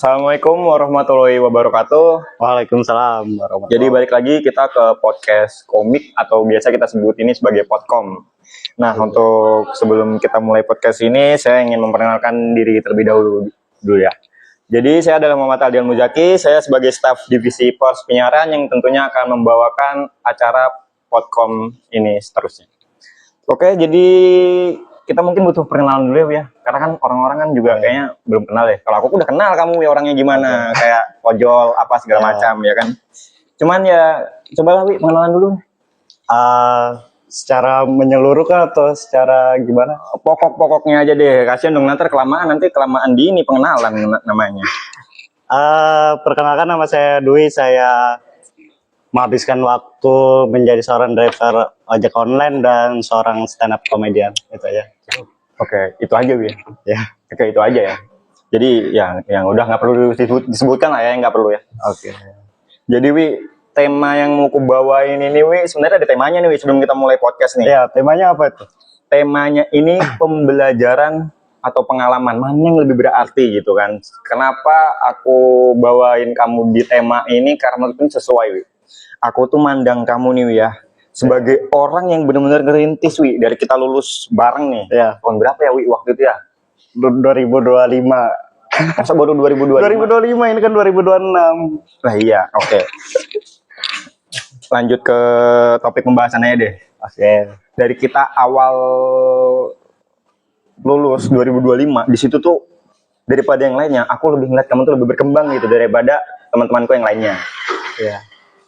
Assalamualaikum warahmatullahi wabarakatuh. Waalaikumsalam warahmatullahi. Jadi balik lagi kita ke podcast komik atau biasa kita sebut ini sebagai Podkom. Nah, untuk sebelum kita mulai podcast ini, saya ingin memperkenalkan diri terlebih dahulu ya. Jadi saya adalah Muhammad Aldian Muzaki, saya sebagai staf divisi pers penyiaran yang tentunya akan membawakan acara Podkom ini seterusnya. Oke, jadi kita mungkin butuh perkenalan dulu ya, karena kan orang-orang kan juga kayaknya belum kenal ya. Kalau aku udah kenal kamu ya orangnya gimana, kayak ojol apa segala macam ya kan. Cuman ya cobalah Wi pengenalan dulu. Secara menyeluruh kah atau secara gimana? Pokok-pokoknya aja deh, kasihan dong nanti kelamaan di ini pengenalan namanya. Perkenalkan, nama saya Dwi, saya menghabiskan waktu menjadi seorang driver ojek online dan seorang stand up comedian, itu aja. Oke, itu aja Wi. Ya. Oke, itu aja ya. Jadi yang udah nggak perlu disebutkan lah ya, nggak perlu ya. Oke. Jadi Wi, tema yang mau aku bawain ini Wi, sebenarnya ada temanya nih Wi, sebelum kita mulai podcast nih. Ya, temanya apa itu? Temanya ini pembelajaran atau pengalaman, mana yang lebih berarti gitu kan. Kenapa aku bawain kamu di tema ini, karena itu sesuai Wi. Aku tuh mandang kamu nih Wi ya, sebagai orang yang benar-benar ngerintis Wi, dari kita lulus bareng nih. Ya. Tahun berapa ya Wi waktu itu ya? 2025. Masa baru 2025? 2025, ini kan 2026. Nah iya, oke. Lanjut ke topik pembahasannya deh. Oke. Dari kita awal lulus 2025, di situ tuh daripada yang lainnya, aku lebih ngeliat kamu tuh lebih berkembang gitu daripada teman-temanku yang lainnya. Ya.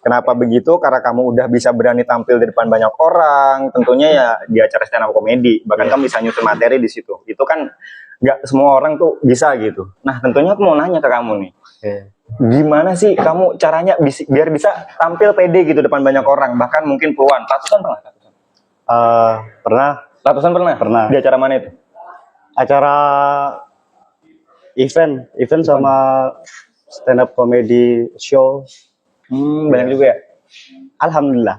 Kenapa begitu? Karena kamu udah bisa berani tampil di depan banyak orang, tentunya ya di acara stand up komedi. Bahkan kamu bisa nyusun materi di situ. Itu kan nggak semua orang tuh bisa gitu. Nah, tentunya aku mau nanya ke kamu nih. Gimana sih kamu caranya biar bisa tampil pede gitu depan banyak orang, bahkan mungkin puluhan, ratusan pernah? Pernah. Ratusan pernah? Pernah. Di acara mana itu? Acara event sama stand up comedy show. Banyak juga ya? Alhamdulillah.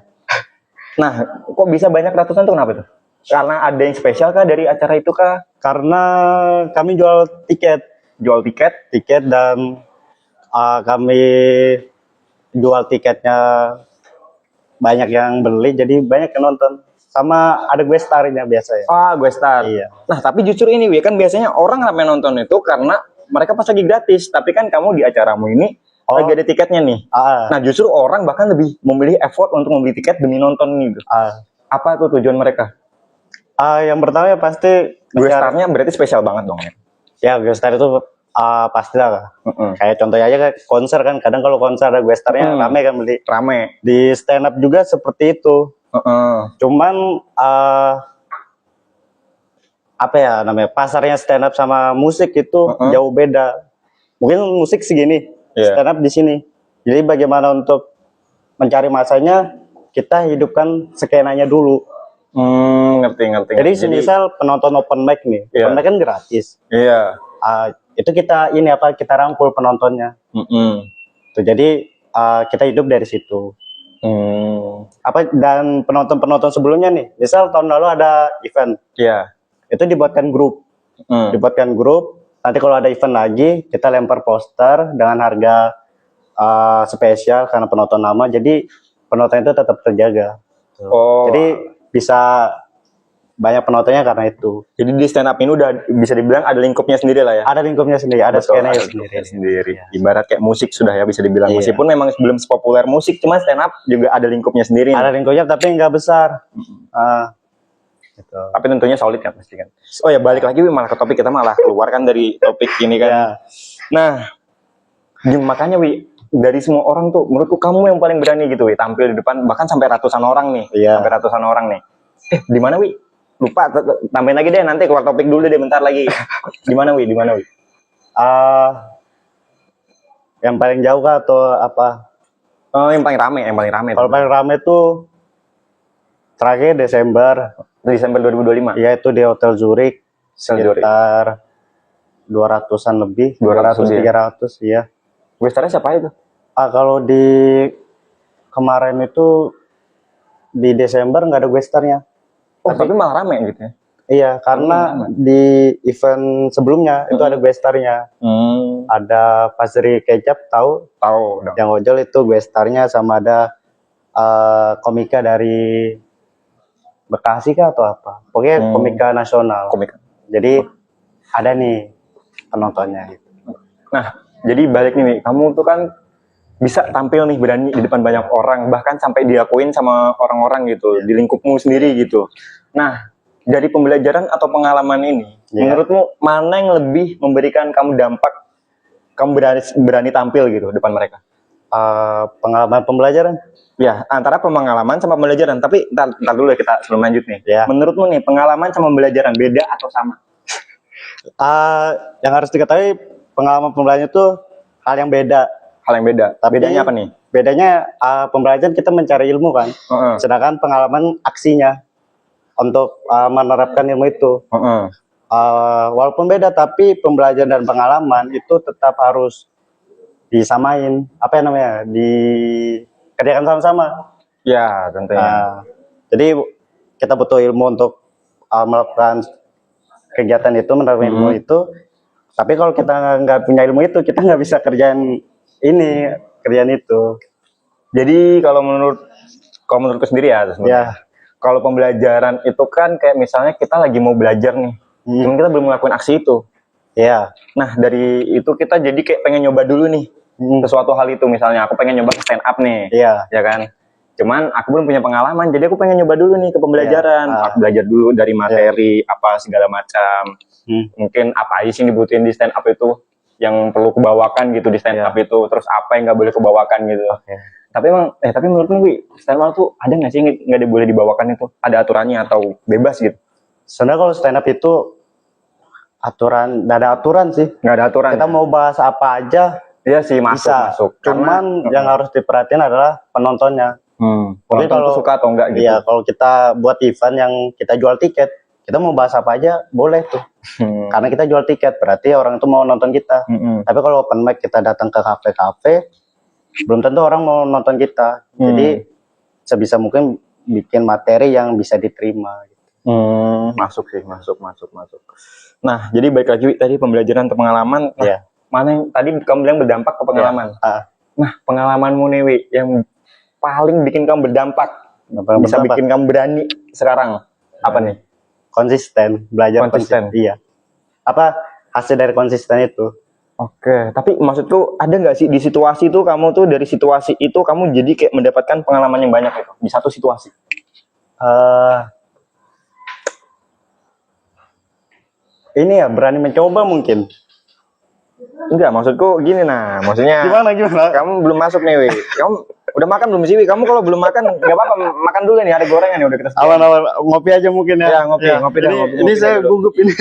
Nah, kok bisa banyak ratusan tuh kenapa tuh? Karena ada yang spesial kah dari acara itu kah? Karena kami jual tiket dan kami jual tiketnya banyak yang beli, jadi banyak yang nonton. Sama ada gue starnya biasa ya. Gue star. Iya. Nah, tapi justru ini Wi, kan biasanya orang ramai nonton itu karena mereka pas lagi gratis. Tapi kan kamu di acaramu ini lagi ada tiketnya nih. Nah, justru orang bahkan lebih memilih effort untuk membeli tiket demi nonton gitu. Apa tuh tujuan mereka? Yang pertama ya pasti Gue starnya berarti spesial banget dong ya. Ya, gue star itu pasti lah. Kayak contohnya aja kayak konser kan, kadang kalau konser ada gue starnya rame kan beli. Rame. Di stand up juga seperti itu. Cuman apa ya namanya, pasarnya stand up sama musik itu jauh beda. Mungkin musik segini, stand up di sini. Jadi bagaimana untuk mencari masanya, kita hidupkan skenanya dulu. Ngerti. Jadi misal penonton open mic nih, open mic kan gratis. Iya. Itu kita rangkul penontonnya. Tuh, jadi kita hidup dari situ. Dan penonton sebelumnya nih, misal tahun lalu ada event. Iya. Itu dibuatkan grup. Nanti kalau ada event lagi, kita lempar poster dengan harga spesial karena penonton lama. Jadi penonton itu tetap terjaga. Jadi bisa banyak penontonnya karena itu. Jadi di stand up ini udah bisa dibilang ada lingkupnya sendiri lah ya. Ada lingkupnya sendiri, ada skenanya sendiri. Ibarat kayak musik sudah ya bisa dibilang. Meskipun memang belum sepopuler musik, cuma stand up juga ada lingkupnya sendiri. Ada lingkupnya tapi nggak besar. Gitu. Tapi tentunya solid kan pasti kan. Oh ya, balik lagi malah ke topik, kita malah keluar kan dari topik ini kan. Nah, makanya Wi, dari semua orang tuh menurutku kamu yang paling berani gitu Wi, tampil di depan bahkan sampai ratusan orang nih. Sampai ratusan orang nih. Di mana Wi? Lupa, tambahin lagi deh, nanti keluar topik dulu deh bentar lagi. Di mana Wi? Yang paling jauh kah atau apa? Yang paling rame. Kalau paling rame tuh terakhir Desember 2025. Ya, itu di Hotel Zurich sekitar 200-an lebih, 200-300 ya. Gue starnya siapa itu? Kalau di kemarin itu di Desember nggak ada gue starnya. Tapi malah rame gitu ya. Iya, karena di event sebelumnya itu ada gue starnya. Ada Fazri Kecap, tahu? Tahu dong. Yang ojol itu gue starnya, sama ada komika dari Bekasi kah atau apa? Pokoknya komika nasional. Komik. Jadi ada nih penontonnya gitu. Nah, jadi balik nih, kamu tuh kan bisa tampil nih berani di depan banyak orang, bahkan sampai diakuin sama orang-orang gitu, di lingkupmu sendiri gitu. Nah, dari pembelajaran atau pengalaman ini, menurutmu mana yang lebih memberikan kamu dampak, kamu berani tampil gitu depan mereka? Pengalaman pembelajaran? Ya, antara pengalaman sama pembelajaran. Tapi ntar dulu ya, kita sebelum lanjut nih. Ya. Menurutmu nih, pengalaman sama pembelajaran beda atau sama? Yang harus diketahui, pengalaman pembelajaran itu hal yang beda. Hal yang beda. Tapi Bedanya apa nih? Bedanya pembelajaran kita mencari ilmu kan, sedangkan pengalaman aksinya untuk menerapkan ilmu itu. Walaupun beda, tapi pembelajaran dan pengalaman itu tetap harus disamain. Apa yang namanya? Dikerjakan sama-sama. Ya, tentunya. Jadi kita butuh ilmu untuk melakukan kegiatan itu, menerapkan ilmu itu. Tapi kalau kita nggak punya ilmu itu, kita nggak bisa kerjaan itu. Jadi kalau menurutku sendiri ya, kalau pembelajaran itu kan kayak misalnya kita lagi mau belajar nih, cuman kita belum melakukan aksi itu. Ya. Nah, dari itu kita jadi kayak pengen nyoba dulu nih sesuatu hal itu. Misalnya aku pengen nyoba stand up nih, ya kan. Cuman aku belum punya pengalaman, jadi aku pengen nyoba dulu nih ke pembelajaran. Aku belajar dulu dari materi apa segala macam. Mungkin apa aja sih yang dibutuhin di stand up itu, yang perlu kebawakan gitu di stand up itu, terus apa yang nggak boleh kebawakan gitu. Tapi menurutmu stand up tuh ada nggak sih nggak boleh dibawakan itu? Ada aturannya atau bebas gitu? Sebenarnya kalau stand up itu nggak ada aturan sih. Nggak ada aturan. Kita mau bahas apa aja. Iya sih, masuk. Cuman yang harus diperhatiin adalah penontonnya. Penonton kalau suka atau enggak gitu. Iya, kalau kita buat event yang kita jual tiket, kita mau bahas apa aja boleh tuh. Karena kita jual tiket, berarti orang itu mau nonton kita. Tapi kalau open mic kita datang ke kafe-kafe, belum tentu orang mau nonton kita. Jadi sebisa mungkin bikin materi yang bisa diterima. Masuk sih, masuk. Nah, jadi balik lagi tadi pembelajaran atau pengalaman. Mana yang tadi kamu bilang berdampak ke pengalaman? Nah, pengalamanmu nih, Wi, yang paling bikin kamu berdampak, bisa bikin kamu berani sekarang, apa nih? Konsisten, belajar konsisten. Iya. Apa hasil dari konsisten itu? Oke, tapi maksudku ada nggak sih di situasi itu, kamu tuh dari situasi itu kamu jadi kayak mendapatkan pengalaman yang banyak itu di satu situasi? Ini ya, berani mencoba mungkin. Enggak, maksudku gini, maksudnya gimana? Kamu belum masuk nih, Wi. Kamu udah makan belum sih, Wi? Kamu kalau belum makan nggak apa-apa, makan dulu nih, ada gorengan nih udah kita sediain. Awan ngopi aja mungkin ya. Ya, ngopi ini saya gugup ini.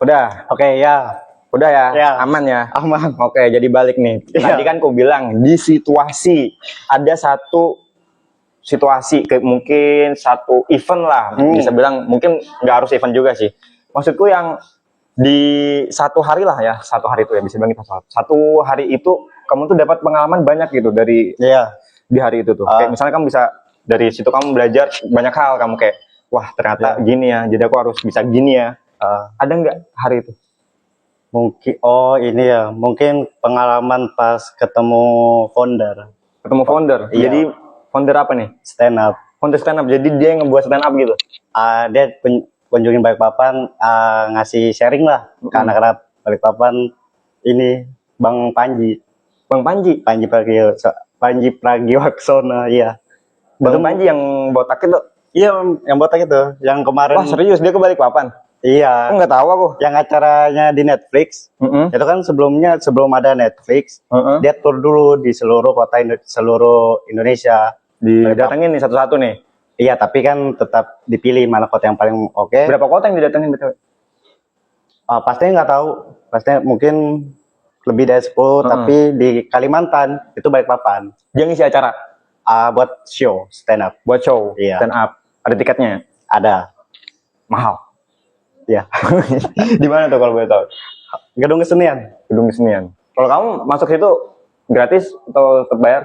Udah. Oke, ya. Udah ya, aman ya? Aman. Oke, jadi balik nih. Tadi kan aku bilang di situasi, ada satu situasi, mungkin satu event lah, bisa bilang, mungkin nggak harus event juga sih. Maksudku yang di satu hari lah ya, satu hari itu ya, bisa bilang kita satu hari itu kamu tuh dapat pengalaman banyak gitu dari di hari itu tuh. Kayak misalnya kamu bisa dari situ kamu belajar banyak hal, kamu kayak wah ternyata gini ya, jadi aku harus bisa gini ya. Ada nggak hari itu? Mungkin ini ya, mungkin pengalaman pas ketemu founder. Iya. Jadi founder apa nih? Stand up. Founder stand up. Jadi dia yang ngebuat stand up gitu. Dia kunjungin Balikpapan, ngasih sharing lah ke anak-anak Balikpapan ini, Bang Panji. Panji Pragiwaksono, iya. Bang Panji yang botak itu? Iya, yang botak itu, yang kemarin. Wah, serius dia ke Balikpapan? Iya. Aku nggak tahu aku. Yang acaranya di Netflix, itu kan sebelum ada Netflix, dia tur dulu di seluruh kota seluruh Indonesia. Didatengin nih satu-satu nih. Iya, tapi kan tetap dipilih mana kota yang paling oke. Berapa kota yang didatengin betul? Pastinya nggak tahu. Pastinya mungkin lebih dari 10, tapi di Kalimantan itu Balikpapan. Dia ngisi acara? Buat show stand up. Buat show stand up. Ada tiketnya? Ada. Mahal? Iya. Di mana tuh kalau boleh tahu? Gedung Kesenian. Kalau kamu masuk situ gratis atau tetap bayar?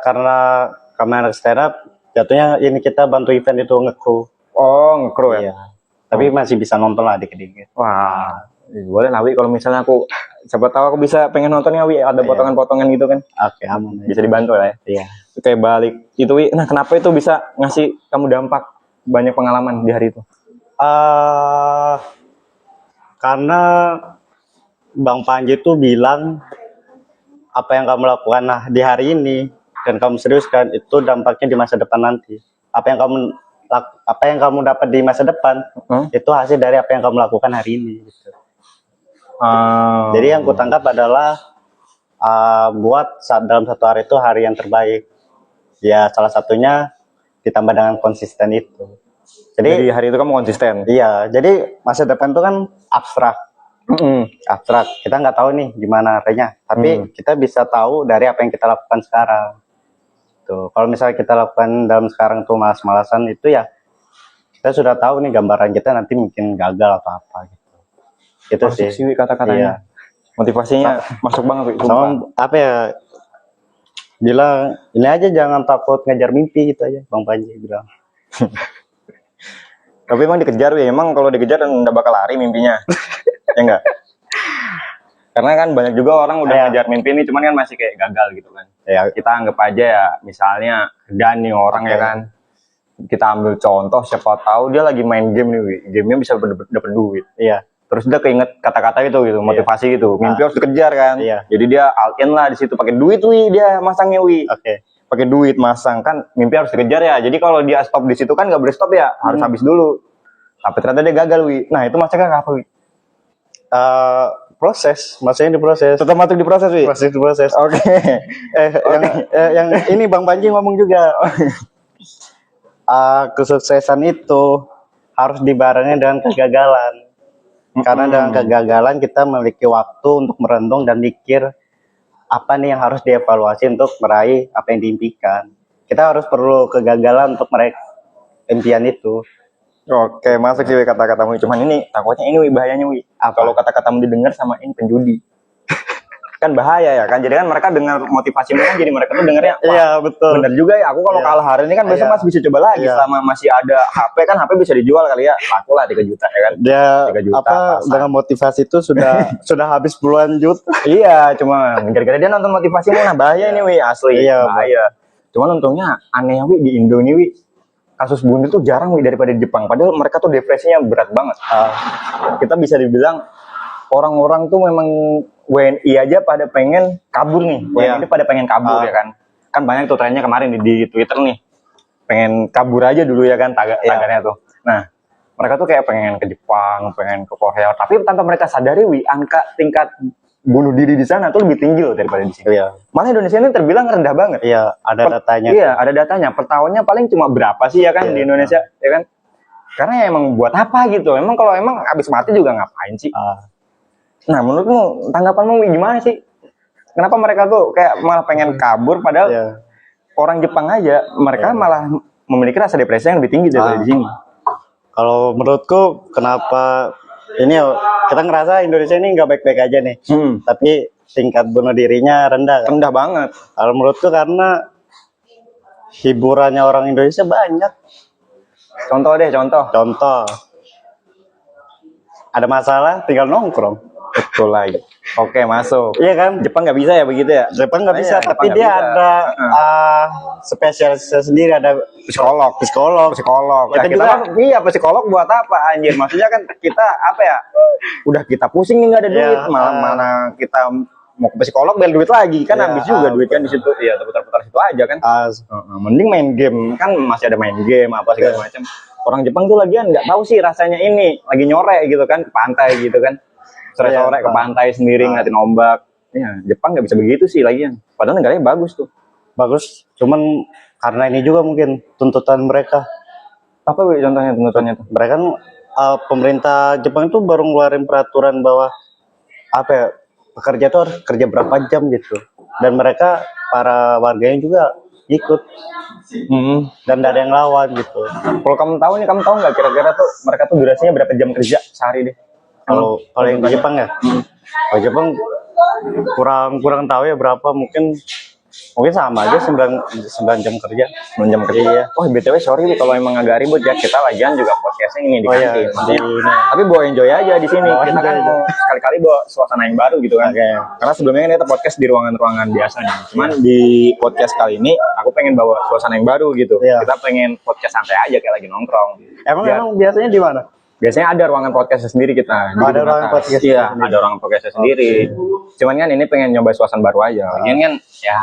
Karena kami anak stand up, jatuhnya ini kita bantu event itu nge-crew. Oh, nge-crew ya? Iya. Tapi masih bisa nonton lah dikit-dikit. Wah, Boleh lah Wi, kalau misalnya aku siapa tahu aku bisa pengen nonton ya Wi, ada potongan-potongan gitu kan. Oke, aman. Bisa dibantu lah ya. Iya. Kayak balik itu Wi. Nah, kenapa itu bisa ngasih kamu dampak banyak pengalaman di hari itu? Karena Bang Panji tuh bilang apa yang kamu lakukan di hari ini dan kamu seriuskan itu dampaknya di masa depan nanti. Apa yang kamu dapat di masa depan itu hasil dari apa yang kamu lakukan hari ini. Gitu. Jadi yang kutangkap adalah buat dalam satu hari itu hari yang terbaik. Ya salah satunya ditambah dengan konsisten itu. Jadi hari itu kamu konsisten. Iya. Jadi masa depan itu kan abstrak. Abstrak. Kita nggak tahu nih gimana artinya. Tapi kita bisa tahu dari apa yang kita lakukan sekarang. Tuh. Kalau misalnya kita lakukan dalam sekarang tuh malas-malasan itu ya kita sudah tahu nih gambaran kita nanti mungkin gagal atau apa gitu. Itu Masuk sih kata-katanya. Iya. Motivasinya masuk banget. Sama apa ya? Bilang ini aja jangan takut ngejar mimpi gitu aja Bang Panji bilang. Tapi emang dikejar ya, emang kalau dikejar nggak bakal lari mimpinya. Ya enggak? Karena kan banyak juga orang udah ngejar mimpi ini cuman kan masih kayak gagal gitu kan. Ya kita anggap aja ya misalnya dan nih orang ya kan. Kita ambil contoh siapa tahu dia lagi main game nih, gamenya bisa dapat duit. Iya. Terus dia keinget kata-kata itu gitu, motivasi gitu. Mimpi harus dikejar kan. Iya. Jadi dia all in lah di situ pakai duit dia masangnya Oke. Pakai duit masang kan mimpi harus dikejar ya. Jadi kalau dia stop di situ kan nggak boleh stop ya, harus habis dulu. Tapi ternyata dia gagal Nah itu masanya apa Proses, maksudnya diproses. Tetap masuk diproses Proses. Oke. Yang ini Bang Panji ngomong juga. Kesuksesan itu harus dibarengi dengan kegagalan. Karena dengan kegagalan kita memiliki waktu untuk merenung dan mikir apa nih yang harus dievaluasi untuk meraih apa yang diimpikan. Kita harus perlu kegagalan untuk meraih impian itu. Oke, masuk sih kata-katamu. Cuman ini takutnya ini bahayanya kalau kata-katamu didengar sama ini penjudi. Kan bahaya ya kan. Jadi kan mereka dengar motivasi mereka jadi mereka tuh dengarnya Iya, betul. Bener juga ya. Aku kalau kalah hari ini kan besok masih bisa coba lagi selama masih ada HP kan HP bisa dijual kali ya. Laku lah 3 juta ya kan. Dia 3 juta dengan motivasi itu sudah habis puluhan juta. Iya, cuma gara-gara dia nonton motivasimu bahaya ini asli. Iya, bahaya. Cuman untungnya aneh di Indo nih kasus bunuh tuh jarang daripada di Jepang. Padahal mereka tuh depresinya berat banget. Kita bisa dibilang orang-orang tuh memang WNI aja pada pengen kabur nih. WNI pada pengen kabur ya kan. Kan banyak tuh trennya kemarin di Twitter nih. Pengen kabur aja dulu ya kan tagarnya tuh. Nah, mereka tuh kayak pengen ke Jepang, pengen ke Korea. Tapi tanpa mereka sadari angka tingkat bunuh diri di sana tuh lebih tinggi loh daripada di sini. Iya. Malah Indonesia ini terbilang rendah banget. Iya, ada datanya. Iya, ada datanya. Per tahunnya paling cuma berapa sih ya kan di Indonesia, ya kan? Karena ya emang buat apa gitu. Emang kalau emang habis mati juga ngapain sih? Nah, menurutmu tanggapanmu gimana sih? Kenapa mereka tuh kayak malah pengen kabur padahal orang Jepang aja mereka malah memiliki rasa depresi yang lebih tinggi daripada di sini. Kalau menurutku kenapa ini kita ngerasa Indonesia ini nggak baik-baik aja nih, tapi tingkat bunuh dirinya rendah. Rendah banget. Kalau menurutku karena hiburannya orang Indonesia banyak. Contoh deh, contoh. Ada masalah, tinggal nongkrong. Betul lagi. Oke, masuk. Iya kan? Jepang nggak bisa ya begitu ya? Jepang nggak bisa, tapi Jepang dia nggak bisa. ada spesialisnya sendiri, ada psikolog. Kita Kita kan psikolog buat apa anjir? Maksudnya kan kita apa ya? Udah kita pusing nih nggak ada duit, malah mana kita mau ke psikolog bayar duit lagi kan habis juga duit kan di situ. Iya, putar-putar situ aja kan. Mending main game kan masih ada main game apa segala macam. Orang Jepang tuh lagian nggak tahu sih rasanya ini lagi nyore gitu kan ke pantai gitu kan. Sore-sore ke pantai sendiri ngeliatin ombak. Ya, Jepang nggak bisa begitu sih lagian. Padahal negaranya bagus tuh. Bagus, cuman karena ini juga mungkin tuntutan mereka. Apa contohnya tuntutannya tuh? Mereka kan pemerintah Jepang itu baru ngeluarin peraturan bahwa apa ya, pekerja itu harus kerja berapa jam gitu. Dan mereka para warganya juga ikut. Dan tidak ada yang lawan gitu. Kalau kamu tahu nggak kira-kira tuh mereka tuh durasinya berapa jam kerja sehari deh? Kalau yang di Jepang ya, kalau Jepang kurang tahu ya berapa, mungkin Mungkin sama aja 9 jam kerja. 9 jam kerja. Iya. Oh, BTW sorry nih kalau emang agak ribut ya. Kita lagian juga podcastnya ini di Oh iya, kantin. di ini. Tapi bawa enjoy aja di sini. Bawa Kita kan enjoy mau sekali-kali bawa suasana yang baru gitu kan. Oke. Karena sebelumnya kan kita podcast di ruangan-ruangan biasa nih. Cuman di podcast kali ini aku pengen bawa suasana yang baru gitu. Iya. Kita pengen podcast santai aja kayak lagi nongkrong. Emang Biar- biasanya di mana? Biasanya ada ruangan podcastnya sendiri kita. Oh, ada ruangan podcast. podcastnya Iya, sendiri. ada ruangan podcastnya sendiri. Cuman kan ini pengen nyoba suasana baru aja. Lagian kan ya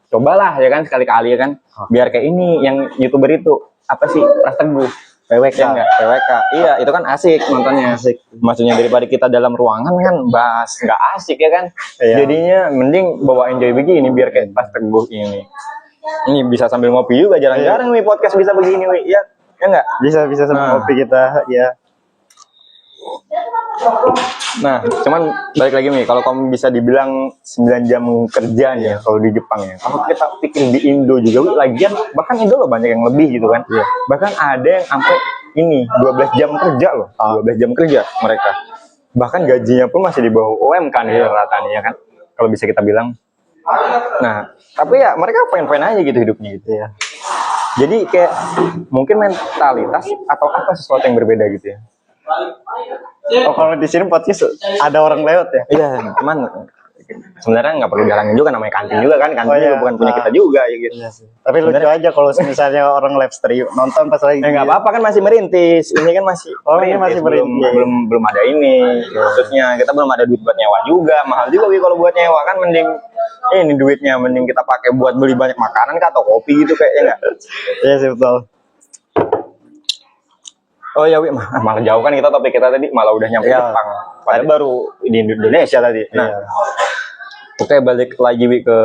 cobalah ya kan sekali-kali ya kan. Biar kayak ini yang YouTuber itu apa sih? Pras Teguh. PWK. Ya enggak? PWK. Iya, itu kan asik nontonnya. Asik. Maksudnya daripada kita dalam ruangan kan bahas nggak asik ya kan. Iya. Jadinya mending bawa enjoy begini biar kayak Pras Teguh ini. Ini bisa sambil ngopi juga, jarang-jarang nih podcast bisa begini, wi. Ya enggak? Bisa sama Nah. kopi kita, ya. Nah, cuman balik lagi nih, kalau kamu bisa dibilang 9 jam kerja nih ya, kalau di Jepang ya. Kalau kita pikir di Indo juga, lagian bahkan Indo loh banyak yang lebih gitu kan. Iya. Bahkan ada yang sampai ini 12 jam kerja loh, 12 jam kerja mereka. Bahkan gajinya pun masih di bawah UMK nih rata-rata ya kan. Kalau bisa kita bilang. Nah, tapi ya mereka fine-fine aja gitu hidupnya gitu ya. Jadi kayak mungkin mentalitas atau apa sesuatu yang berbeda gitu ya. Oh, kalau di sini podcast ada orang lewat ya? Iya, cuman sebenarnya nggak perlu jalangin juga, namanya kantin juga kan, kantin Oh, iya. juga bukan punya kita juga ya gitu. Iya sih. Tapi lucu aja kalau misalnya orang live stream nonton pas lagi. Nggak apa-apa kan masih merintis, ini kan masih Oh, ini masih belum merintis. belum ada ini, khususnya kita belum ada duit buat nyewa juga, mahal juga Wi, kalau buat nyewa kan mending ini duitnya mending kita pakai buat beli banyak makanan kah, atau kopi gitu kayaknya nggak. Iya sih betul. Oh ya Wi, malah jauh kan kita topik kita tadi, malah udah nyampe Iya. Jepang, padahal baru di Indonesia tadi. Nah, Iya. oke, balik lagi Wi ke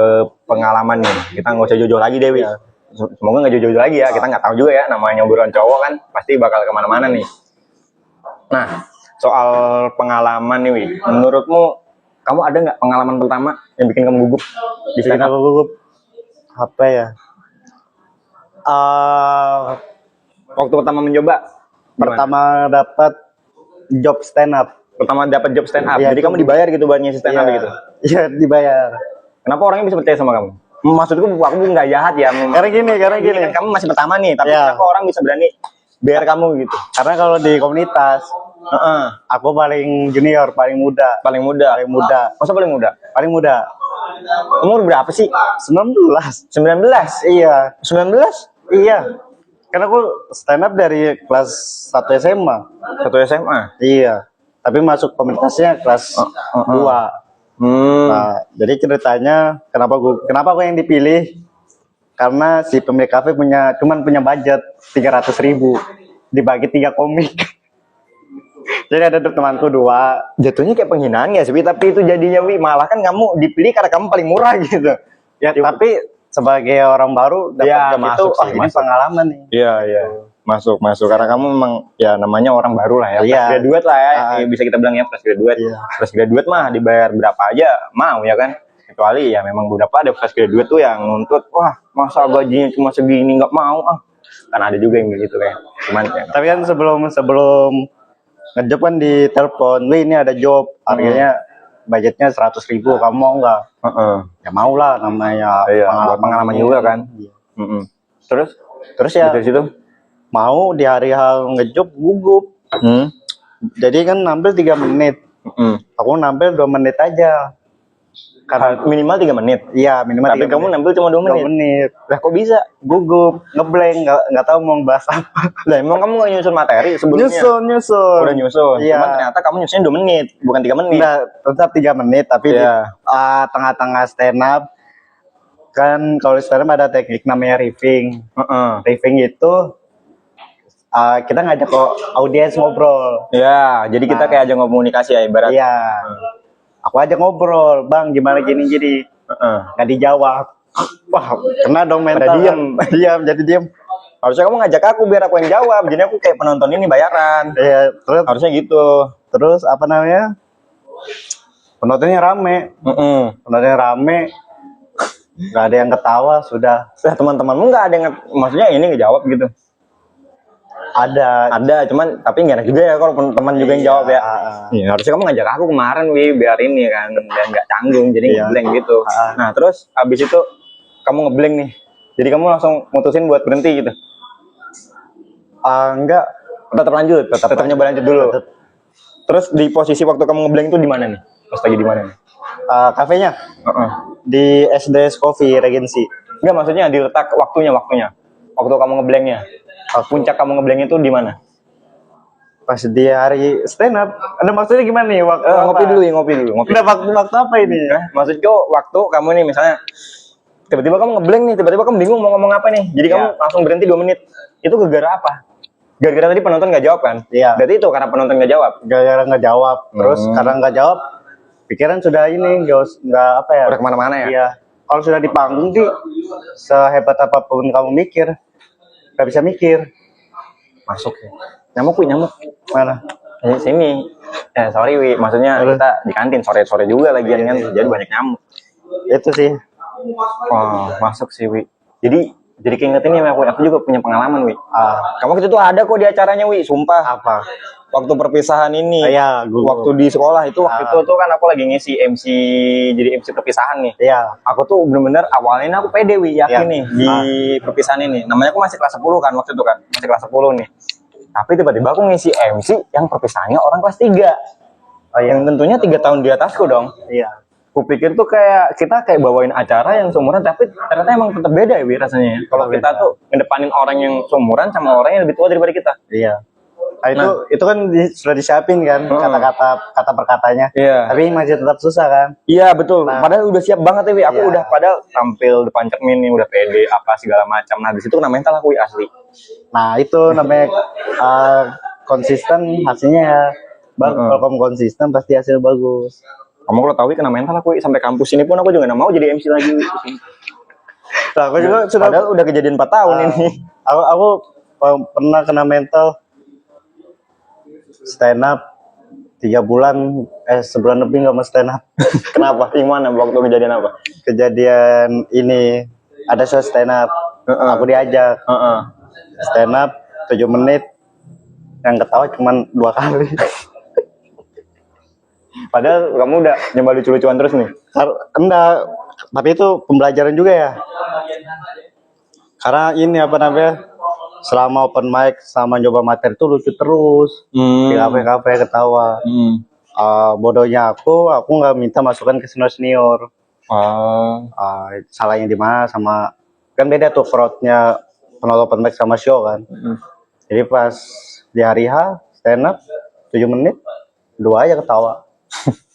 pengalaman nih. Kita nggak usah jauh-jauh lagi deh Wi. Iya. Semoga nggak jauh-jauh lagi ya. Kita nggak tahu juga ya, namanya obrolan cowok kan pasti bakal kemana-mana nih. Nah, soal pengalaman nih Wi, menurutmu kamu ada nggak pengalaman pertama yang bikin kamu gugup di Bikin stand up? aku gugup. Apa ya? Waktu pertama mencoba? Gimana? Pertama dapat job stand up. Pertama dapat job stand up. Iya, Jadi kamu dibayar gitu buat ngisi stand up Iya. gitu. Iya, dibayar. Kenapa orangnya bisa percaya sama kamu? Maksudku aku nggak jahat ya. Karena gini. Ini kan kamu masih pertama nih, tapi Iya. kenapa orang bisa berani bayar kamu gitu? Karena kalau di komunitas Heeh. aku paling junior, paling muda. Paling muda. Masa paling muda? Paling muda. Umur berapa sih? 19. 19. Iya. 19? Iya. Karena aku stand up dari kelas 1 SMA. Satu SMA. Iya. Tapi masuk komunitasnya kelas 2. Nah, jadi ceritanya kenapa aku yang dipilih? Karena si pemilik kafe cuman punya budget 300.000 dibagi 3 komik. Jadi ada temanku 2. Jatuhnya kayak penghinaan ya sih, Wi? Tapi itu jadinya Wi, malah kan kamu dipilih karena kamu paling murah gitu. Ya, tapi sebagai orang baru dapat Ya, job masuk itu, sih, ini masuk. pengalaman nih. Iya, iya. Masuk karena kamu memang ya namanya orang baru lah ya. Iya. Fresh graduate lah ya. Bisa kita bilang ya fresh graduate. Iya. Fresh graduate mah dibayar berapa aja mau ya kan. Kecuali ya memang beberapa ada fresh graduate tuh yang nuntut, wah masa gajinya cuma segini nggak mau ah. Kan ada juga yang gitu kayak. Cuman ya. Tapi kan sebelum ngejob kan di telepon, "Wih, ini ada job, harganya budgetnya 100.000, kamu mau nggak?" Heeh. Ya mau lah, namanya Iya, buat pengalaman juga kan. Iya. Mm-mm. Terus ya dari situ? mau di hari ngejob gugup. Jadi kan nampil 3 menit, aku nampil 2 menit aja. Karena Minimal 3 menit. iya minimal Tapi 3 kamu menit. nampil cuma 2 2 menit. menit. Lah kok bisa? Gugup, ngeblank, nggak tahu mau bahas apa. Lah emang kamu nggak nyusun materi sebelumnya? Nyusun. Udah nyusun. Iya. Cuman ternyata kamu nyusunnya 2 menit, bukan 3 menit. Enggak, tetap 3 menit, tapi di Iya. tengah-tengah stand up kan kalau di stand up ada teknik namanya riffing. Heeh. Riffing itu kita ngajak audiens ngobrol. Ya, jadi kita Nah. kayak aja komunikasi ya ibarat. Iya. Aku ajak ngobrol, "Bang, gimana gini jadi?" Heeh. Nggak dijawab. Wah, kena dong mental. Pada diem. Diam, jadi diem. Harusnya kamu ngajak aku biar aku yang jawab. Jadi aku kayak penonton ini bayaran. Iya, Harusnya gitu. terus apa namanya? Penontonnya rame. Penontonnya rame. Nggak ada yang ketawa, sudah. Lah teman-temanmu nggak ada yang maksudnya ini ngejawab gitu. Ada, cuman tapi nggak enak juga ya kalau teman juga yang jawab ya. Iya, harusnya kamu ngajak aku kemarin Wi biar ini kan dan nggak canggung jadi Iya. ngeblank gitu. Nah terus abis itu kamu ngeblank nih. Jadi kamu langsung mutusin buat berhenti gitu. Enggak, Tetap lanjut, tetap nyoba lanjut dulu. tetap. Terus di posisi waktu kamu ngeblank itu di mana nih? Pas lagi di mana nih? Kafenya Heeh. di SDS Coffee Regency. Enggak, maksudnya diletak waktunya. Waktu kamu ngeblanknya. Puncak kamu ngeblank itu di mana? Pas di hari stand up. Ada maksudnya gimana nih? Waktu Ngopi apa? dulu ya, ngopi dulu. Udah waktu apa ini? Maksudku waktu kamu nih misalnya tiba-tiba kamu ngeblank nih, tiba-tiba kamu bingung mau ngomong apa nih. Jadi kamu langsung berhenti 2 menit. Itu gara-gara apa? Gara-gara tadi penonton nggak jawab kan? Iya. Berarti itu karena penonton nggak jawab. Gara-gara nggak jawab. Terus karena nggak jawab, pikiran sudah ini nggak apa ya? Udah kemana-mana ya? Iya. Kalau sudah di panggung sih, sehebat apapun kamu mikir, nggak bisa mikir. Masuk ya. Nyamuk, Wi, nyamuk. Mana? Sini. Sorry, Wi. Maksudnya kita di kantin sore-sore juga lagian kan. Jadi banyak nyamuk. Itu sih. Oh, masuk sih, Wi. Jadi keinget ini, aku juga punya pengalaman, Wi. Ah, Kamu waktu itu ada kok di acaranya, Wi. Sumpah. apa? Waktu perpisahan ini. Iya, Waktu di sekolah itu waktu itu tuh kan aku lagi ngisi MC, jadi MC perpisahan nih. Iya. Aku tuh bener-bener awalnya aku pede, Wi, yakin Iya. nih di perpisahan ini. Namanya aku masih kelas 10 kan waktu itu kan. Masih kelas 10 nih. Tapi tiba-tiba aku ngisi MC yang perpisahannya orang kelas 3. Oh, iya. Yang tentunya 3 tahun di atasku dong. Iya. Kupikir tuh kita kayak bawain acara yang seumuran, tapi ternyata emang tetap beda ya, Wi, rasanya. Kalau kita Beda. tuh ngedepanin orang yang seumuran sama orang yang lebih tua daripada kita. Iya. Nah, itu kan sudah disiapin kan kata perkatanya. Iya. Tapi masih tetap susah kan? Iya betul. Nah. Padahal udah siap banget ya, Wi. Aku Iya. udah padahal tampil depan cermin nih, udah pede apa segala macam. Nah, di situ kena mental aku, Wi, asli. Nah, itu namanya konsisten, hasilnya ya bagus. Kalau kamu konsisten pasti hasil bagus. Kamu kalau tahu, Wi, kena mental aku, Wi. Sampai kampus ini pun aku juga nggak mau jadi MC lagi, Wi. Nah, aku juga sudah Padahal udah kejadian 4 tahun ini. aku pernah kena mental stand up 3 bulan, sebulan lebih nggak mau stand up. Kenapa? Gimana? Waktu kejadian apa? Kejadian ini ada show stand up, aku diajak Heeh. stand up 7 menit, yang ketawa cuma 2 kali. Padahal kamu udah nyoba lucu-lucuan terus nih. Enggak, tapi itu pembelajaran juga ya. Karena ini apa namanya, selama open mic, sama nyoba materi itu lucu terus. Di kafe-kafe ketawa. Bodohnya aku nggak minta masukan ke senior. Salahnya di mana sama, kan beda tuh crowd-nya penonton open mic sama show kan. Jadi pas di hari H stand up 7 menit, 2 aja ketawa.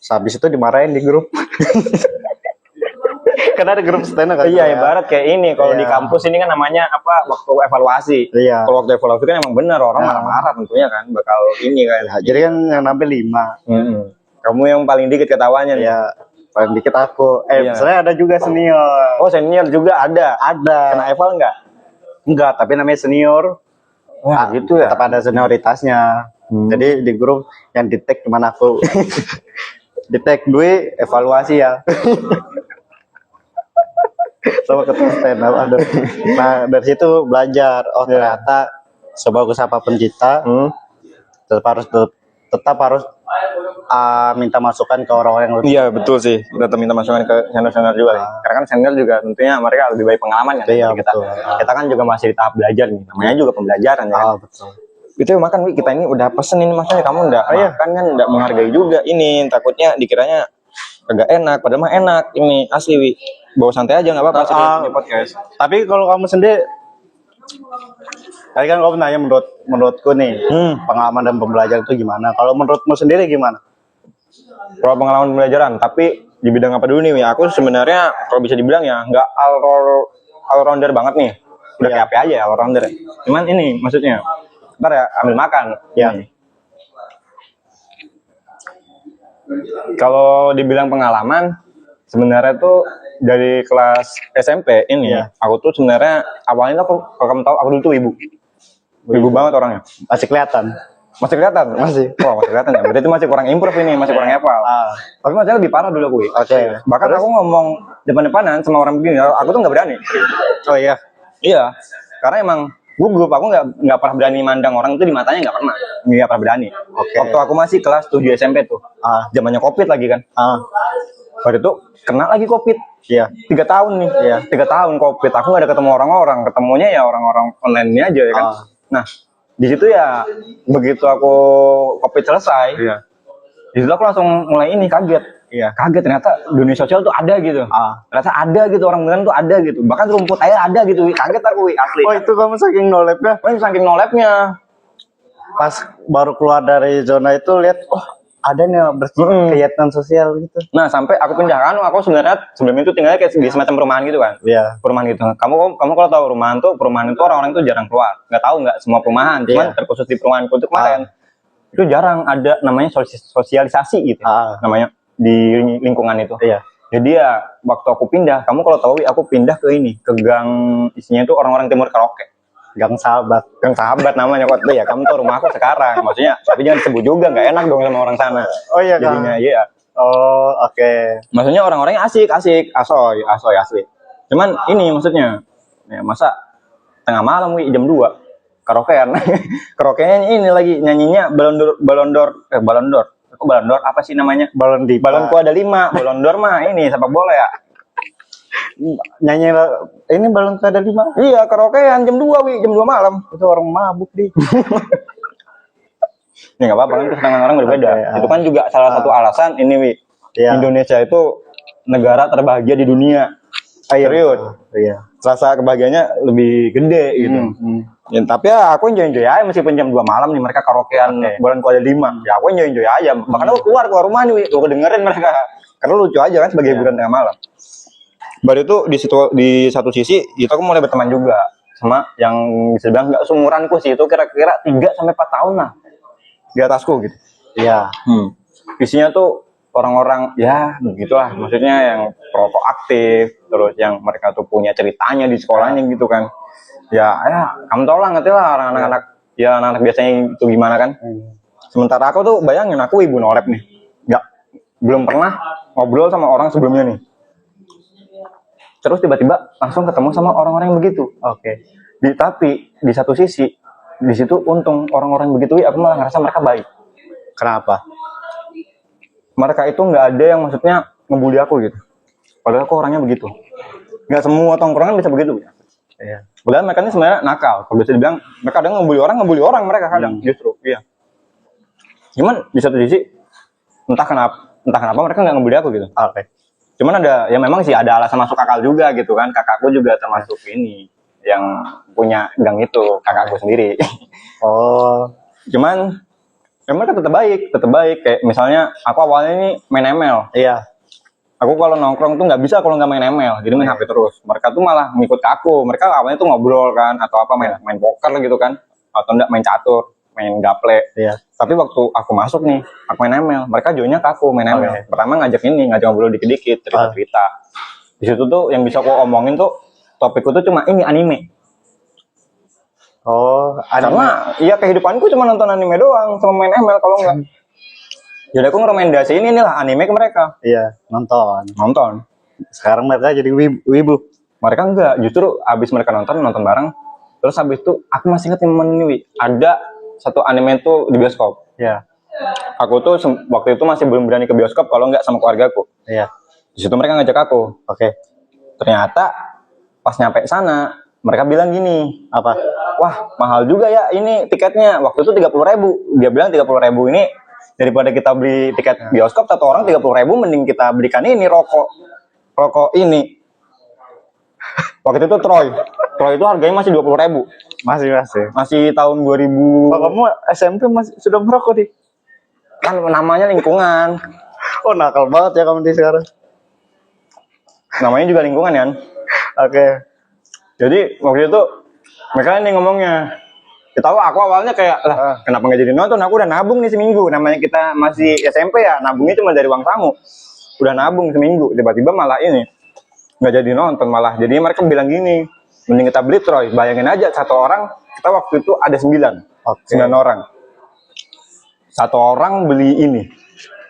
Habis itu dimarahin di grup. Karena ada grup stand up kan. Iya, ibarat kayak ini. Kalau di kampus ini kan namanya apa? Waktu evaluasi. Iya. Kalau waktu evaluasi kan emang bener orang marah-marah tentunya kan, bakal ini kan. Ya, jadi kan yang nampil 5. Kamu yang paling dikit ketawanya nih. Ya, paling dikit aku. Iya. Sebenarnya ada juga senior. Oh, senior juga ada. Ada. Kena eval enggak? Enggak, tapi namanya senior. Wah, gitu ya. Tetap ada senioritasnya. Jadi di grup yang di tag cuma aku. Di tag gue evaluasi ya. Sama ketua stand up. Aduh. Nah, dari situ belajar. Oh, ternyata sebagus apapun kita, tetap harus minta masukan ke orang-orang yang lebih. Iya, betul sih. Kita minta masukan ke senior-senior juga nih. Karena kan senior juga tentunya mereka lebih baik pengalaman kan. Iya, dari kita. betul. Kita kan juga masih di tahap belajar nih. Namanya juga pembelajaran ya. Betul. Itu makan, Wi, kita ini udah pesen ini, maksudnya kamu udah makan kan, udah menghargai juga ini. Takutnya dikiranya agak enak, padahal mah enak ini asli, Wi. Bawa santai aja nggak apa-apa sih di podcast. Tapi kalau kamu sendiri, tadi kan kamu nanya menurutku nih, pengalaman dan pembelajaran itu gimana? Kalau menurutmu sendiri gimana? Kalau pengalaman pembelajaran, tapi di bidang apa dulu nih, Wi? Aku sebenarnya kalau bisa dibilang ya nggak all rounder banget nih. Udah kayak apa aja all rounder. Cuman ini maksudnya, ntar ya ambil makan. Ya. Kalau dibilang pengalaman, sebenarnya tuh dari kelas SMP ini, aku tuh sebenarnya awalnya tuh kalau kamu tahu, aku dulu tuh ibu banget orangnya. Masih kelihatan. Masih kelihatan? Masih. Oh, masih kelihatan ya. Berarti itu masih kurang improve ini, masih kurang hafal. Tapi masalahnya lebih parah dulu aku. Oke. Bahkan aku ngomong depan-depanan sama orang begini, aku tuh nggak berani. Oh iya. Iya, karena emang gugup, aku nggak pernah berani mandang orang itu di matanya, nggak pernah berani. Oke. Waktu aku masih kelas 7 SMP tuh, zamannya COVID lagi kan. Baru itu kena lagi COVID. Iya. 3 tahun nih. Iya. 3 tahun COVID. Aku nggak ada ketemu orang-orang. Ketemunya ya orang-orang online ini aja ya kan. Nah, di situ ya begitu aku COVID selesai. Iya. Di situ aku langsung mulai ini kaget. Iya. Kaget ternyata dunia sosial tuh ada gitu. Ternyata ada gitu orang beneran tuh ada gitu. Bahkan rumput air ada gitu. Kaget aku asli. Oh, itu kamu saking no-labnya. Saking no-labnya. Pas baru keluar dari zona itu lihat, oh ada nih kegiatan sosial gitu. Nah sampai aku pindah kan, aku sebenarnya sebelum itu tinggalnya kayak di semacam perumahan gitu kan. Iya. Perumahan gitu. Kamu kalau tahu perumahan itu orang-orang itu jarang keluar. Nggak tahu nggak semua perumahan, cuman terkhusus di perumahan itu kemarin itu jarang ada namanya sosialisasi gitu. Namanya di lingkungan itu. Iya. Jadi ya waktu aku pindah, kamu kalau tahu aku pindah ke ini, ke gang isinya itu orang-orang timur karaoke. Gang Sahabat namanya kok ya. Kamu tahu rumah aku sekarang, maksudnya tapi jangan disebut juga, nggak enak dong sama orang sana. Oh iya kan. Jadinya iya. Oh oke. Maksudnya orang-orangnya asik, asoy asli. Cuman ini maksudnya, ya masa tengah malam jam 2 karaokean. Karaokeannya ini lagi nyanyinya Balon d'Or apa sih namanya? Balonku ada 5. Balon d'Or mah ini sepak bola ya. Nyanyi ini Balonku ada 5. Iya, karaokean jam 2 jam 2 malam. Itu orang mabuk di. Ya nggak apa-apa kan, kesenangan orang berbeda. Itu kan juga salah satu alasan ini Indonesia itu negara terbahagia di dunia. Serius. Iya. Rasa kebahagiaannya lebih gede gitu. Ya, tapi ya aku enjoy aja meskipun jam 2 malam nih mereka karaokean Balonku ada 5. Ya aku enjoy aja. Bahkan aku keluar rumah nih, aku dengerin mereka. Karena lucu aja kan sebagai hiburan tengah malam. Baru itu di satu sisi itu aku mulai berteman juga sama yang bisa bilang nggak seumuranku sih, itu kira-kira 3 sampai 4 tahun lah di atasku gitu. Iya. Isinya tuh orang-orang ya begitulah, maksudnya yang perokok aktif, terus yang mereka tuh punya ceritanya di sekolahnya gitu kan. Ya kamu tau lah, ngerti lah anak-anak biasanya itu gimana kan. Sementara aku tuh bayangin, aku ibu no-lab nih, belum pernah ngobrol sama orang sebelumnya nih. Terus tiba-tiba langsung ketemu sama orang-orang yang begitu. Oke. Tapi di satu sisi, di situ untung orang-orang begitu, aku malah ngerasa mereka baik. Kenapa? Mereka itu nggak ada yang maksudnya ngebully aku gitu. Padahal aku orangnya begitu. Nggak semua tongkrongan bisa begitu. Iya. Padahal mereka ini sebenarnya nakal. Kalau bisa dibilang, mereka kadang ngebully orang mereka kadang justru. Iya. Cuman di satu sisi, entah kenapa mereka nggak ngebully aku gitu. Oke. Cuman ada, ya memang sih ada alasan masuk akal juga gitu kan. Kakakku juga termasuk ini yang punya gang itu, kakakku sendiri. Oh. Cuman ya mereka tetap baik. Kayak misalnya aku awalnya ini main ML. Iya. Aku kalau nongkrong tuh nggak bisa kalau nggak main ML, jadi main HP terus. Mereka tuh malah ngikut ke aku. Mereka awalnya tuh ngobrol kan, atau apa main poker gitu kan, atau enggak main catur, main gaple. Iya. Tapi waktu aku masuk nih, aku main ML, mereka joinnya ke aku main ML. Pertama ngajak ngobrol dikit-dikit, cerita-cerita. Di situ tuh yang bisa aku omongin tuh, topikku tuh cuma ini anime. Oh, karena iya kehidupanku cuma nonton anime doang, sama main ML kalau enggak. Jadi aku ngerekomendasiin inilah anime ke mereka. Iya, nonton. Sekarang mereka jadi wibu. Mereka enggak, justru abis mereka nonton bareng. Terus abis itu aku masih ingat momen ini, ada satu anime tuh di bioskop. Iya. Aku tuh waktu itu masih belum berani ke bioskop kalau enggak sama keluargaku. Iya. Di situ mereka ngajak aku. Oke. Ternyata pas nyampe sana, mereka bilang gini, apa? Wah, mahal juga ya ini tiketnya. Waktu itu 30.000. Dia bilang 30.000 ini daripada kita beli tiket bioskop satu orang 30.000, mending kita belikan ini rokok ini. Waktu itu Troy itu harganya masih 20.000. Masih tahun 2000. Oh, kamu SMP masih sudah merokok di? Kan namanya lingkungan. Oh, nakal banget ya kamu di sekarang. Namanya juga lingkungan kan. Oke. Jadi waktu itu mereka ini ngomongnya. Kita tahu aku awalnya kayak kenapa nggak jadi nonton? Aku udah nabung nih seminggu. Namanya kita masih SMP ya, nabungnya cuma dari uang tamu. Udah nabung seminggu, tiba-tiba malah ini nggak jadi nonton malah. Jadi mereka bilang gini, mending kita beli Troy. Bayangin aja satu orang, kita waktu itu ada 9 orang. Satu orang beli ini,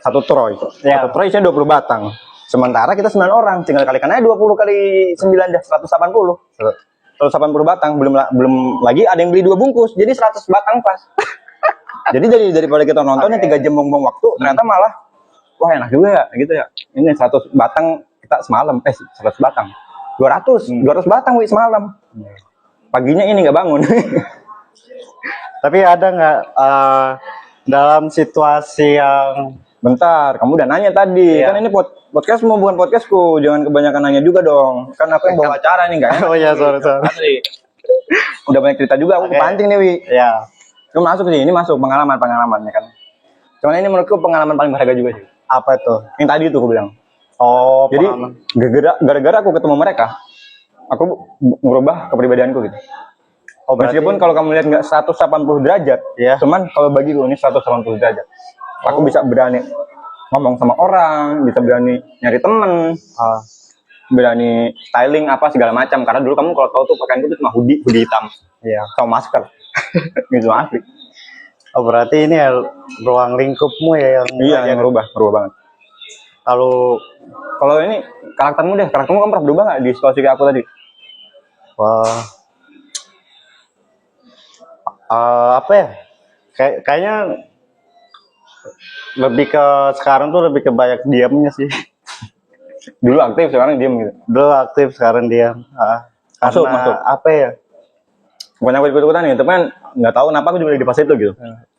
satu Troy. Ya. Satu Troy isinya 20 batang. Sementara kita 9 orang, tinggal kalikan aja 20 kali 9 dah 180. 180 batang, belum lagi ada yang beli 2 bungkus, jadi 100 batang pas. Jadi daripada kita nontonnya 3 jam buang-buang waktu, ternyata malah wah enak juga ya gitu ya. Ini 100 batang kita semalam, 100 batang. 200 batang wi semalam. Paginya ini nggak bangun. Tapi ada nggak dalam situasi yang Bentar, kamu udah nanya tadi. Iya. Kan ini podcast mau bukan podcastku. Jangan kebanyakan nanya juga dong. Kan aku yang bawa acara nih, enggak? oh ya sorry. Asli. Udah banyak cerita juga, aku Oke. kepancing nih, Wi. Ya, Lu masuk sih, ini masuk pengalaman-pengalamannya kan. Cuman ini menurutku pengalaman paling berharga juga sih. apa tuh? Yang tadi tuh aku bilang. Oh, Jadi pengalaman. gara-gara aku ketemu mereka, aku merubah kepribadianku gitu. Oh, berarti Meskipun kalau kamu lihat nggak 180 derajat, Iya. cuman kalau bagiku ini 180 derajat. Aku bisa berani ngomong sama orang, bisa berani nyari temen, ah, berani styling apa segala macam. Karena dulu kamu kalau tahu tuh pakaianku tuh cuma hoodie hitam iya. sama masker. Gitu asli. Oh, berarti ini ya ruang lingkupmu ya yang Iya, yang berubah banget. Kalau Kalau ini karaktermu kan pernah berubah nggak di situasi kayak aku tadi? wah, apa ya? Kayaknya lebih ke sekarang tuh lebih ke banyak diamnya sih. Dulu aktif, sekarang diem gitu. Dulu aktif, sekarang diam. Masuk, Karena masuk. apa ya? Bukan aku ikut-ikutan gitu, tapi kan nggak tahu kenapa aku juga di fase itu gitu.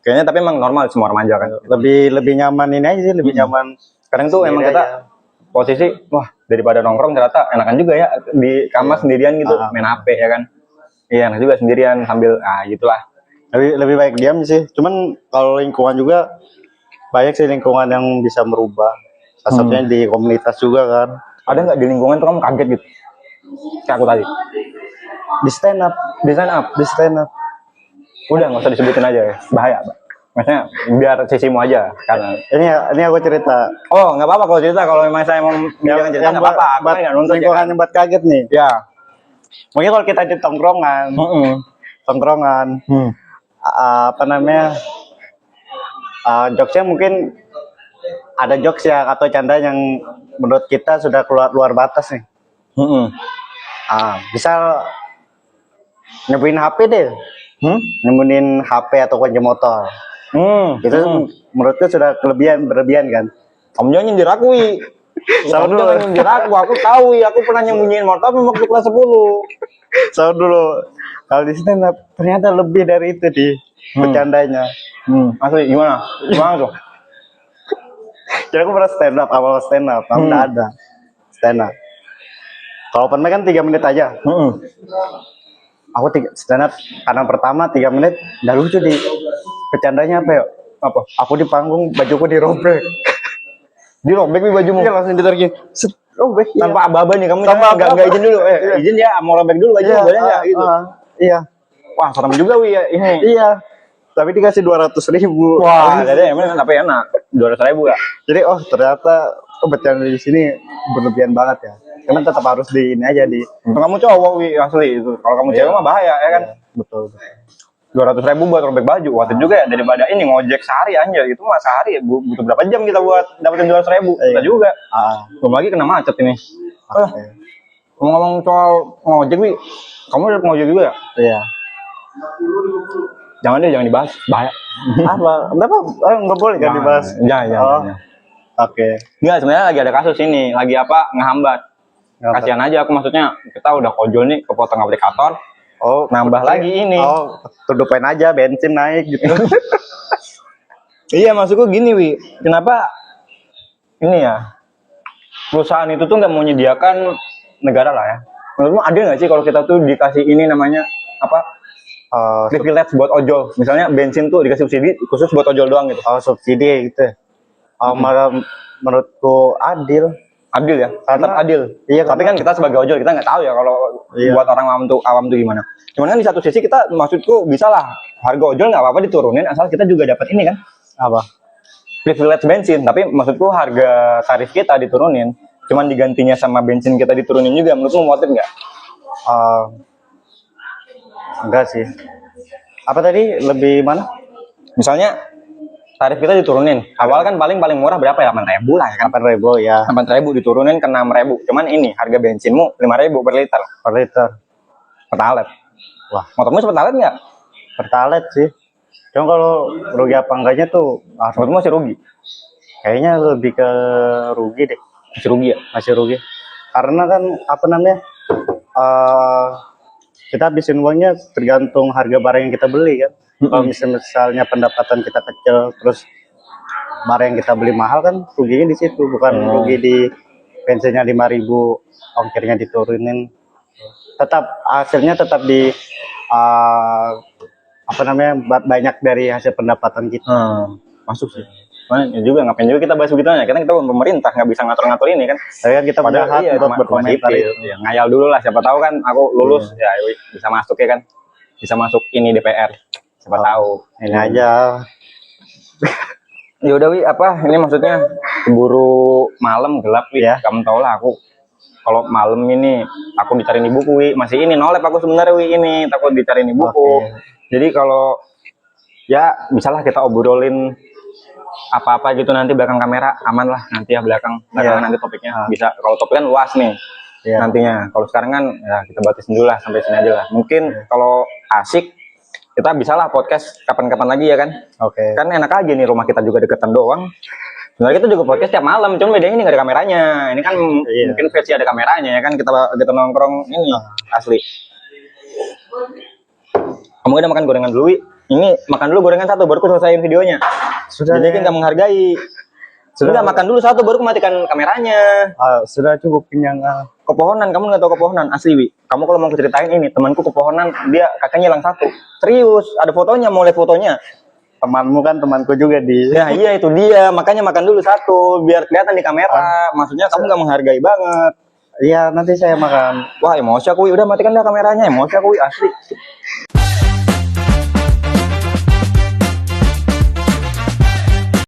Kayaknya tapi emang normal semua remaja kan. Lebih nyaman ini aja sih, lebih nyaman. Kadang tuh emang Sendiri kita aja. posisi, wah daripada nongkrong ternyata enakan juga ya di kamar sendirian gitu, Ah. main HP ya kan. Iya enak juga sendirian sambil gitulah. Lebih baik diam sih. Cuman kalau lingkungan juga banyak sih lingkungan yang bisa merubah. Salah satunya di komunitas juga kan. Ada nggak di lingkungan tuh kamu kaget gitu? Kayak aku tadi. Di stand up, Di sana up. di stand up. Udah nggak usah disebutin aja ya. Bahaya, Pak. Maksudnya biar sisimu aja karena Ini aku cerita. oh nggak apa-apa kalau cerita kalau memang saya mau menjalankan cerita nggak apa-apa. Aku kan nggak nuntut ya lingkungan kan? yang buat kaget nih. Ya. Mungkin kalau kita di tongkrongan, apa namanya? Jokesnya mungkin ada jokes ya atau canda yang menurut kita sudah keluar luar batas nih. Misal nyebutin HP deh, nyebutin HP atau kunci motor. Itu menurutku sudah berlebihan kan. Kamu jangan nyindir aku, Wi. Sama Kamu dulu. jangan nyindir aku tahu, Wi. Aku pernah nyembunyiin motor waktu kelas 10. So dulu kalau di stand up ternyata lebih dari itu di bercandanya. Asli gimana? Gimana tuh? Jadi aku pernah awal stand up, kamu nggak ada stand up. Kalau open mic kan 3 menit aja. Aku stand up karena pertama 3 menit udah lucu di bercandanya apa ya? Apa? Aku di panggung bajuku dirobek. Dirobek nih bajumu. Iya langsung ditarik. Robek. Tanpa aba-aba nih kamu Tanpa nggak aba-aba. izin dulu. Iya. Izin ya mau robek dulu baju boleh nggak gitu. Iya. Wah, serem juga Wi ya ini. Iya. Tapi dikasih 200.000. Wah, jadi emang tapi enak. 200.000 ya. Jadi ternyata bercanda di sini berlebihan banget ya. Cuman tetap harus di ini aja di. Untuk kamu cowok Wi asli itu. Kalau kamu cewek mah bahaya ya kan. Betul. 200.000 buat robek baju, waktu juga ya daripada ini ngojek sehari anjir itu mah sehari ya butuh berapa jam kita buat dapetin 200.000 kita juga. Belum lagi kena macet ini. Ngomong-ngomong soal ngojek Wi, kamu udah ngojek juga ya? Iya. Jangan dibahas, bahaya. Apa? Kenapa? Nggak boleh kan dibahas? Jangan. Oke. Enggak, sebenarnya lagi ada kasus ini, lagi apa ngehambat. Kasihan aja aku maksudnya kita udah ojol nih kepotong aplikator. Nambah lagi ini. Tudupin aja bensin naik gitu. Iya maksudku gini Wi, kenapa ini ya perusahaan itu tuh nggak mau menyediakan negara lah ya. Menurutmu ada nggak sih kalau kita tuh dikasih ini namanya apa privilege buat ojol, misalnya bensin tuh dikasih subsidi khusus buat ojol doang gitu. Subsidi gitu. Malah menurutku adil ya, tetap adil. Iya, tapi kan kita sebagai ojol kita nggak tahu ya kalau buat orang awam tuh gimana. Cuman kan di satu sisi kita maksudku bisa lah harga ojol nggak apa-apa diturunin asal kita juga dapat ini kan apa privilege bensin, tapi maksudku harga tarif kita diturunin, cuman digantinya sama bensin kita diturunin juga. Menurutmu motif nggak? Enggak sih. Apa tadi lebih mana? Misalnya tarif kita diturunin, awal kan paling murah berapa ya? 8.000 lah ya kan? 8.000 ya. 8.000 diturunin ke 6.000. Cuman ini harga bensinmu 5.000 per liter. Per liter. Pertalite. Wah, Motormu pertalite nggak? Pertalite sih. Cuma kalau rugi apa enggaknya tuh Menurutmu masih rugi? Kayaknya lebih ke rugi deh, Masih rugi ya? masih rugi. Karena kan apa namanya? eh kita habisin uangnya tergantung harga barang yang kita beli kan. Kalau misalnya pendapatan kita kecil, terus barang yang kita beli mahal kan ruginya di situ, bukan rugi di bensinnya 5.000, ongkirnya diturunin. Tetap hasilnya tetap di apa namanya banyak dari hasil pendapatan kita. Masuk sih. Makanya juga ngapain juga kita bahas begituan ya, karena kita pemerintah nggak bisa ngatur-ngatur ini kan. Tapi kan kita punya hak untuk berkomentar sipil. Ya, ngayal dulu lah, siapa tahu kan aku lulus ya bisa masuk ya kan, bisa masuk ini DPR, siapa tahu. Ini aja. Ya udah Wi, apa ini maksudnya keburu malam gelap Wi. Ya. Kamu tau lah aku kalau malam ini aku dicariin ibuku Wi, masih ini nolep aku sebenarnya Wi, ini takut dicariin ibuku. Jadi kalau ya bisalah kita obrolin apa-apa gitu nanti belakang kamera, aman lah nanti ya belakangan nanti topiknya bisa, kalau topik kan luas nih nantinya. Kalau sekarang kan ya kita batasin dulu lah sampai sini aja lah. Mungkin kalau asik kita bisalah podcast kapan-kapan lagi ya kan. Kan enak aja nih, rumah kita juga deketan doang. Sebenarnya kita juga podcast tiap malam, cuma bedanya ini nggak ada kameranya. Ini kan mungkin versi ada kameranya ya kan, kita nongkrong ini asli. Kamu udah makan gorengan dulu Wi? Ini makan dulu gorengan satu baru aku selesaiin videonya. Sudah. Jadi kan nggak menghargai. Sudah makan dulu satu baru aku matikan kameranya. Sudah cukup kenyang. Kepohonan, kamu nggak tahu kepohonan asli Wi. Kamu kalau mau ceritain ini, temanku kepohonan, dia kakaknya hilang satu. Serius, ada fotonya, mau lihat fotonya. Temanmu kan temanku juga di. Ya iya itu dia, makanya makan dulu satu biar kelihatan di kamera. Maksudnya kamu nggak menghargai banget. Iya, nanti saya makan. Wah emosi aku Wi, udah matikan dah kameranya, emosi aku Wi asli.